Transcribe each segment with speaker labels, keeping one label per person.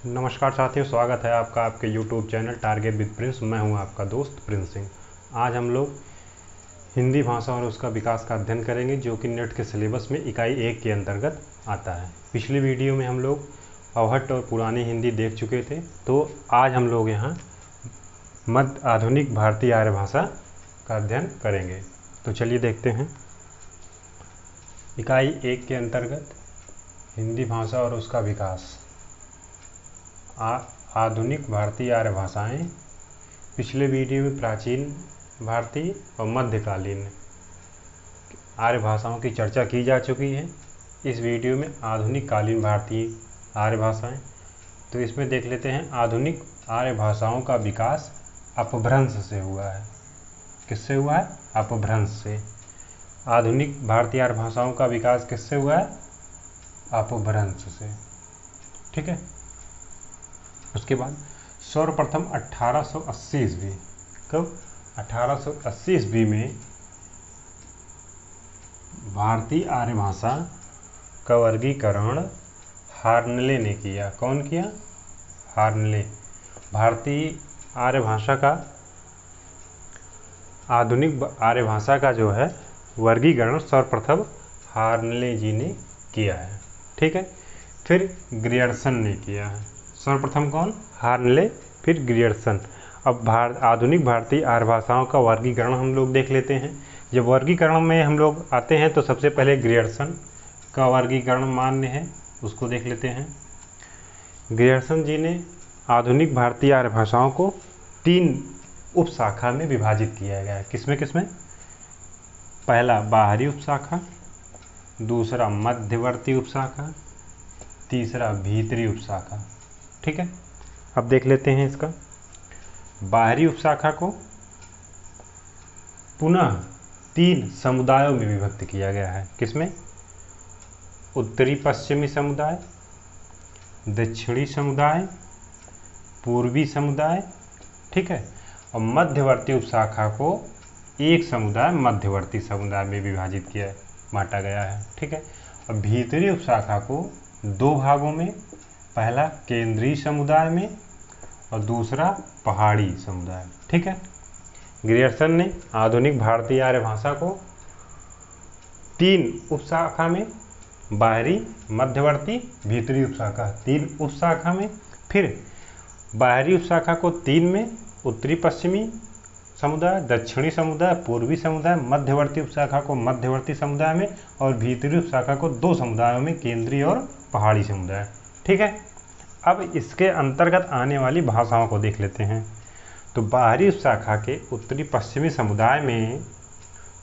Speaker 1: नमस्कार साथियों, स्वागत है आपका आपके YouTube channel target with Prince. मैं हूं आपका दोस्त प्रिंस सिंह। आज हम लोग हिंदी भाषा और उसका विकास का अध्ययन करेंगे, जो कि नेट के सिलेबस में इकाई 1 के अंतर्गत आता है। पिछली वीडियो में हम लोग अवहट्ट और पुरानी हिंदी देख चुके थे, तो आज हम लोग यहाँ मध्य आधुनिक भारतीय आर्य भाषा का अध्ययन करेंगे। तो चलिए देखते हैं। इकाई 1 के अंतर्गत हिंदी भाषा और उसका विकास। आधुनिक भारतीय आर्य भाषाएं। पिछले वीडियो में प्राचीन भारतीय और मध्यकालीन आर्य भाषाओं की चर्चा की जा चुकी है। इस वीडियो में आधुनिक कालीन भारतीय आर्य भाषाएं। तो इसमें देख लेते हैं, आधुनिक आर्य भाषाओं का विकास अपभ्रंश से हुआ है। किससे हुआ है? अपभ्रंश से। आधुनिक भारतीय आर्य भाषाओं का विकास किससे हुआ है? अपभ्रंश से। ठीक है। उसके बाद सर्वप्रथम 1880 ईस्वी। कब? 1880 ईस्वी में भारतीय आर्य भाषा का वर्गीकरण हार्नले ने किया। कौन किया? हार्नले। भारतीय आर्य भाषा का, आधुनिक आर्य भाषा का जो है वर्गीकरण सर्वप्रथम हार्नले जी ने किया है। ठीक है। फिर ग्रियर्सन ने किया है। सर्वप्रथम कौन? हार्नले, फिर ग्रियर्सन। अब आधुनिक भारतीय आर्य भाषाओं का वर्गीकरण हम लोग देख लेते हैं। जब वर्गीकरण में हम लोग आते हैं तो सबसे पहले ग्रियर्सन का वर्गीकरण मान्य है, उसको देख लेते हैं। ग्रियर्सन जी ने आधुनिक भारतीय आर्य भाषाओं को 3 उपशाखा में विभाजित किया गया है। किसमें किसमें? पहला बाहरी उपशाखा, दूसरा मध्यवर्ती उपशाखा, तीसरा भीतरी उपशाखा। ठीक है। अब देख लेते हैं इसका। बाहरी उपशाखा को पुनः 3 समुदायों में विभक्त किया गया है। किसमें? उत्तरी पश्चिमी समुदाय, दक्षिणी समुदाय, पूर्वी समुदाय। ठीक है। और मध्यवर्ती उपशाखा को एक समुदाय, मध्यवर्ती समुदाय में विभाजित किया, बांटा गया है। ठीक है। और भीतरी उपशाखा को 2 भागों में, पहला केंद्रीय समुदाय में और दूसरा पहाड़ी समुदाय। ठीक है। ग्रियर्सन ने आधुनिक भारतीय आर्य भाषा को 3 उपशाखा में, बाहरी, मध्यवर्ती, भीतरी उपशाखा, 3 उपशाखा में। फिर बाहरी उपशाखा को 3 में, उत्तरी पश्चिमी समुदाय, दक्षिणी समुदाय, पूर्वी समुदाय। मध्यवर्ती उपशाखा को मध्यवर्ती समुदाय में और भीतरी उपशाखा को 2 समुदायों में, केंद्रीय और पहाड़ी समुदाय। ठीक है। अब इसके अंतर्गत आने वाली भाषाओं को देख लेते हैं। तो बाहरी उपशाखा के उत्तरी पश्चिमी समुदाय में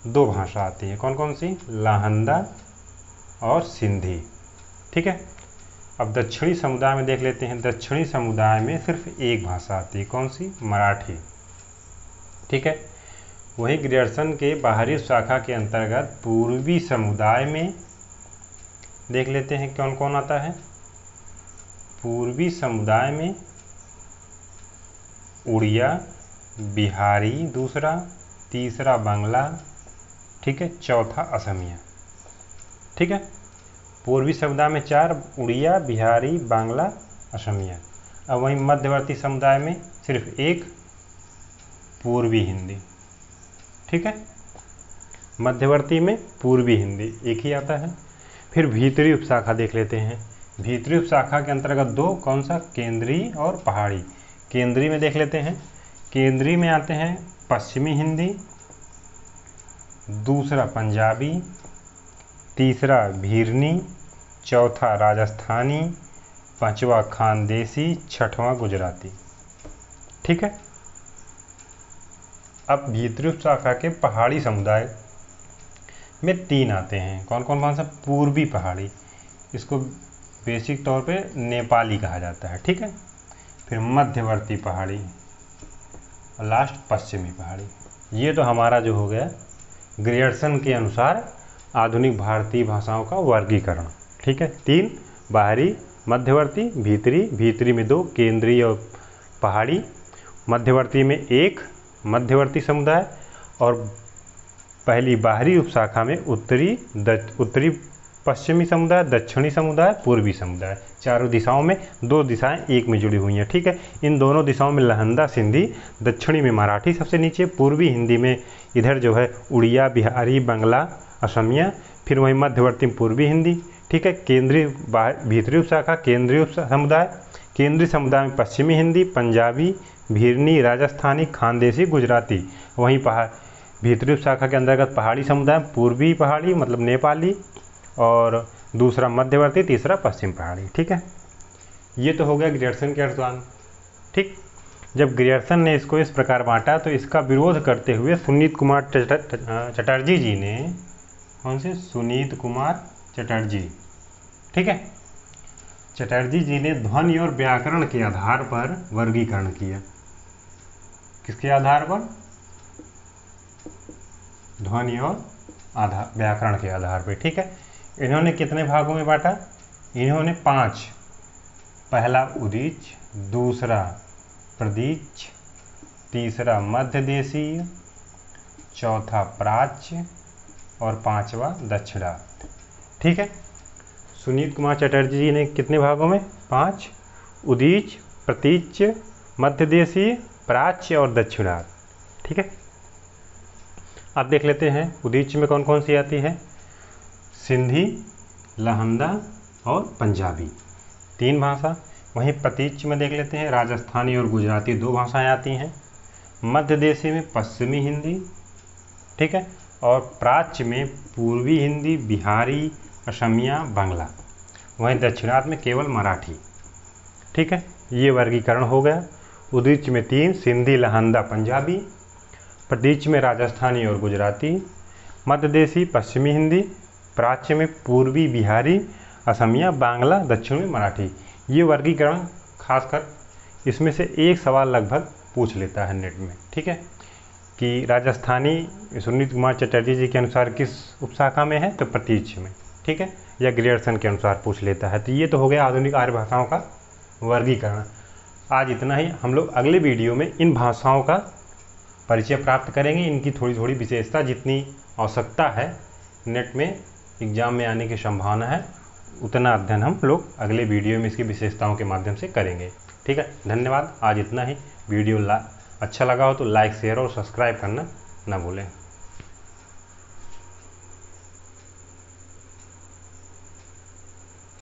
Speaker 1: 2 भाषा आती है। कौन कौन सी? लाहंदा और सिंधी। ठीक है। अब दक्षिणी समुदाय में देख लेते हैं। दक्षिणी समुदाय में सिर्फ एक भाषा आती है। कौन सी? मराठी। ठीक है। वहीं ग्रियर्सन के बाहरी शाखा के अंतर्गत पूर्वी समुदाय में देख लेते हैं कौन कौन आता है। पूर्वी समुदाय में उड़िया, बिहारी दूसरा, तीसरा बांग्ला, ठीक है, चौथा असमिया। ठीक है। पूर्वी समुदाय में 4, उड़िया, बिहारी, बांग्ला, असमिया। अब वहीं मध्यवर्ती समुदाय में सिर्फ एक, पूर्वी हिंदी। ठीक है। मध्यवर्ती में पूर्वी हिंदी एक ही आता है। फिर भीतरी उपशाखा देख लेते हैं। भीतरी उपशाखा के अंतर्गत 2, कौन सा? केंद्रीय और पहाड़ी। केंद्रीय में देख लेते हैं। केंद्रीय में आते हैं पश्चिमी हिंदी, दूसरा पंजाबी, तीसरा भीरनी, चौथा राजस्थानी, 5वां खानदेशी, 6वां गुजराती। ठीक है। अब भीतरी उपशाखा के पहाड़ी समुदाय में 3 आते हैं। कौन कौन कौन सा? पूर्वी पहाड़ी, इसको बेसिक तौर पे नेपाली कहा जाता है। ठीक है। फिर मध्यवर्ती पहाड़ी और लास्ट पश्चिमी पहाड़ी। ये तो हमारा जो हो गया ग्रियर्सन के अनुसार आधुनिक भारतीय भाषाओं का वर्गीकरण। ठीक है। 3 बाहरी, मध्यवर्ती, भीतरी। भीतरी में 2, केंद्रीय और पहाड़ी। मध्यवर्ती में 1 मध्यवर्ती समुदाय और पहली बाहरी उपशाखा में उत्तरी पश्चिमी समुदाय, दक्षिणी समुदाय, पूर्वी समुदाय, चारों दिशाओं में 2 दिशाएं एक में जुड़ी हुई हैं। ठीक है, इन दोनों दिशाओं में लहंदा सिंधी, दक्षिणी में मराठी सबसे नीचे, पूर्वी हिंदी में इधर जो है उड़िया, बिहारी, बंगला, असमिया, फिर वहीं मध्यवर्ती में पूर्वी हिंदी। ठीक है, केंद्रीय भीतरी उपशाखा केंद्रीय समुदाय, केंद्रीय समुदाय में पश्चिमी हिंदी, पंजाबी, भीरनी, राजस्थानी, खानदेशी, गुजराती। वहीं भीतरी उपशाखा के अंतर्गत पहाड़ी समुदाय, पूर्वी पहाड़ी मतलब नेपाली, और दूसरा मध्यवर्ती, तीसरा पश्चिम पहाड़ी। ठीक है, ये तो हो गया ग्रियर्सन के अनुसार। ठीक, जब ग्रियर्सन ने इसको इस प्रकार बांटा तो इसका विरोध करते हुए सुनीत कुमार चटर्जी जी ने, कौन से, सुनीत कुमार चटर्जी, ठीक है, चटर्जी जी ने ध्वनि और व्याकरण के आधार पर वर्गीकरण किया। किसके आधार पर? ध्वनि और व्याकरण के आधार पर। ठीक है, इन्होंने कितने भागों में बांटा? इन्होंने 5, पहला उदीच, दूसरा प्रदीच, तीसरा मध्य देशीय, चौथा प्राच्य और 5वां दक्षिणार्थ। ठीक है, सुनीत कुमार चटर्जी जी ने कितने भागों में? 5, उदीच, प्रतीच्य, मध्य देशीय, प्राच्य और दक्षिणार्थ। ठीक है, अब देख लेते हैं उदीच में कौन कौन सी आती है। सिंधी, लहंदा और पंजाबी 3 भाषा। वहीं प्रतीच्य में देख लेते हैं राजस्थानी और गुजराती 2 भाषाएं आती हैं। मध्य देशी में पश्चिमी हिंदी, ठीक है, और प्राच्य में पूर्वी हिंदी, बिहारी, असमिया, बांग्ला। वहीं दक्षिणार्थ में केवल मराठी। ठीक है, ये वर्गीकरण हो गया। उदीच में 3, सिंधी, लहंदा, पंजाबी, प्रतीच्य में राजस्थानी और गुजराती, मध्य देशी, पश्चिमी हिंदी, प्राच्य में पूर्वी बिहारी, असमिया, बांग्ला, दक्षिण में मराठी। ये वर्गीकरण खासकर इसमें से एक सवाल लगभग पूछ लेता है नेट में। ठीक है, कि राजस्थानी सुनीत कुमार चटर्जी जी के अनुसार किस उपशाखा में है? तो प्रतीच्य में। ठीक है, या ग्रियर्सन के अनुसार पूछ लेता है। तो ये तो हो गया आधुनिक आर्य भाषाओं का वर्गीकरण। आज इतना ही। हम लोग अगले वीडियो में इन भाषाओं का परिचय प्राप्त करेंगे, इनकी थोड़ी थोड़ी विशेषता, जितनी आवश्यकता है नेट में एग्जाम में आने की संभावना है, उतना अध्ययन हम लोग अगले वीडियो में इसकी विशेषताओं के माध्यम से करेंगे। ठीक है, धन्यवाद। आज इतना ही। वीडियो अच्छा लगा हो तो लाइक, शेयर और सब्सक्राइब करना ना भूलें।